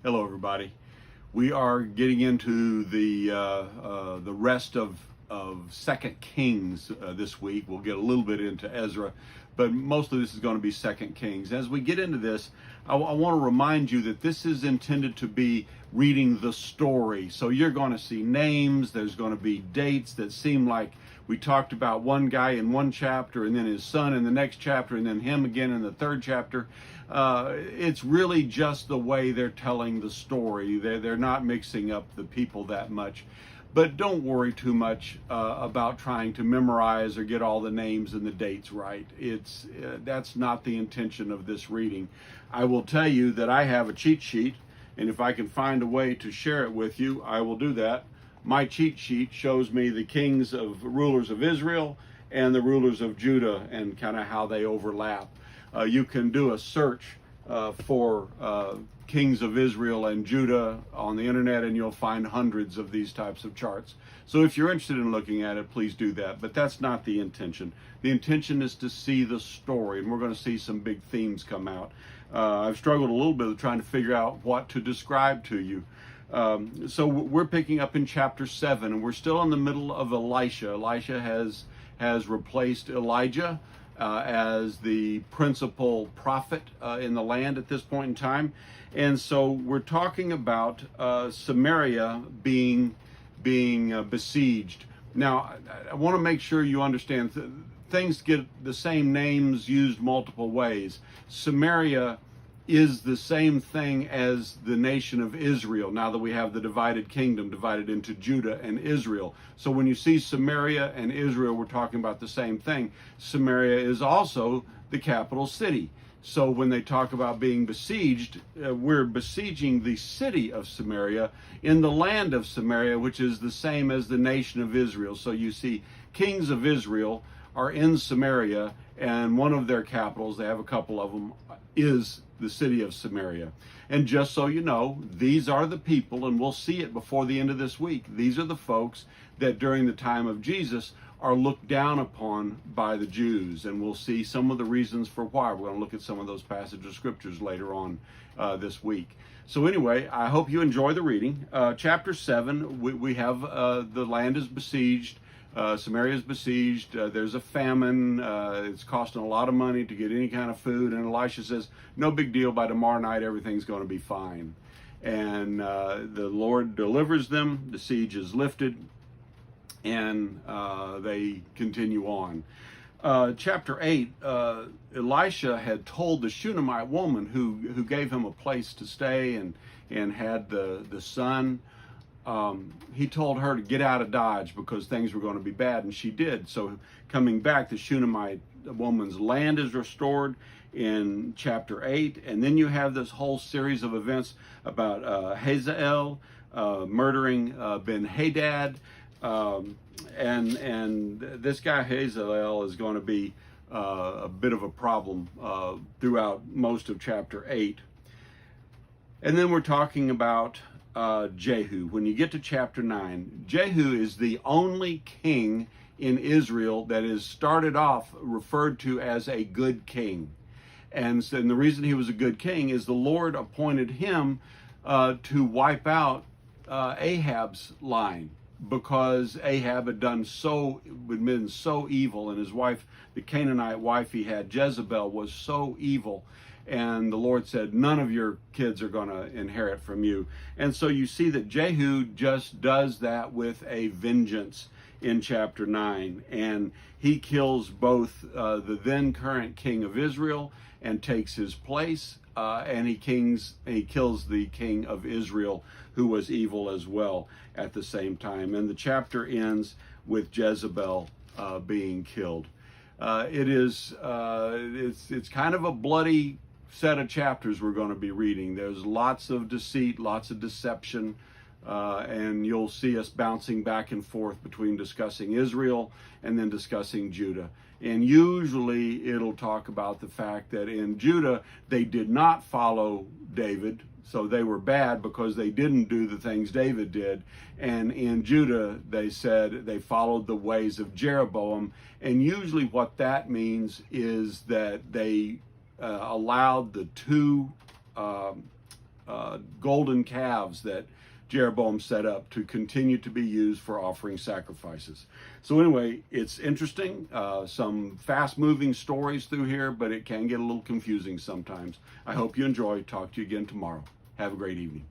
Hello, everybody. We are getting into the rest of Second Kings this week. We'll get a little bit into Ezra, but mostly this is going to be Second Kings. As we get into this, I want to remind you that this is intended to be reading the story. So you're going to see names. There's going to be dates that seem like we talked about one guy in one chapter, and then his son in the next chapter, and then him again in the third chapter. It's really just the way they're telling the story. They're not mixing up the people that much. But don't worry too much about trying to memorize or get all the names and the dates right. That's not the intention of this reading. I will tell you that I have a cheat sheet, and if I can find a way to share it with you, I will do that. My cheat sheet shows me the rulers of Israel and the rulers of Judah and kind of how they overlap. You can do a search for kings of Israel and Judah on the internet, and you'll find hundreds of these types of charts. So if you're interested in looking at it, please do that. But that's not the intention. The intention is to see the story, and we're going to see some big themes come out. I've struggled a little bit with trying to figure out what to describe to you. So we're picking up in chapter 7, and we're still in the middle of Elisha. Elisha has replaced Elijah as the principal prophet in the land at this point in time. And so we're talking about Samaria being besieged. Now, I want to make sure you understand things get the same names used multiple ways. Samaria is the same thing as the nation of Israel, now that we have the divided kingdom divided into Judah and Israel. So when you see Samaria and Israel, we're talking about the same thing. Samaria is also the capital city. So when they talk about being besieged, we're besieging the city of Samaria in the land of Samaria, which is the same as the nation of Israel. So you see kings of Israel are in Samaria, and one of their capitals, they have a couple of them, is the city of Samaria. And just so you know, these are the people, and we'll see it before the end of this week, these are the folks that during the time of Jesus are looked down upon by the Jews, and we'll see some of the reasons for why. We're going to look at some of those passages of scriptures later on this week. So anyway, I hope you enjoy the reading. Chapter 7, we have the land is besieged. Samaria is besieged. There's a famine. It's costing a lot of money to get any kind of food. And Elisha says, no big deal. By tomorrow night, everything's going to be fine. And the Lord delivers them. The siege is lifted. And they continue on. Chapter 8, Elisha had told the Shunammite woman who gave him a place to stay and had the son. He told her to get out of Dodge because things were going to be bad, and she did. So coming back, the Shunammite woman's land is restored in chapter 8, and then you have this whole series of events about Hazael murdering Ben-Hadad, and this guy Hazael is going to be a bit of a problem throughout most of chapter 8. And then we're talking about Jehu. When you get to chapter 9, Jehu is the only king in Israel that is started off referred to as a good king. And the reason he was a good king is the Lord appointed him to wipe out Ahab's line, because Ahab had been so evil, and his wife, the Canaanite wife he had, Jezebel, was so evil. And the Lord said, none of your kids are going to inherit from you. And so you see that Jehu just does that with a vengeance in chapter 9. And he kills both the then current king of Israel and takes his place. And he kills the king of Israel, who was evil as well at the same time. And the chapter ends with Jezebel being killed. It's kind of a bloody set of chapters we're going to be reading. There's lots of deceit, lots of deception, and you'll see us bouncing back and forth between discussing Israel and then discussing Judah. And usually it'll talk about the fact that in Judah they did not follow David, so they were bad because they didn't do the things David did. And in Judah they said they followed the ways of Jeroboam, and usually what that means is that they allowed the two golden calves that Jeroboam set up to continue to be used for offering sacrifices. So anyway, it's interesting, some fast-moving stories through here, but it can get a little confusing sometimes. I hope you enjoy. Talk to you again tomorrow. Have a great evening.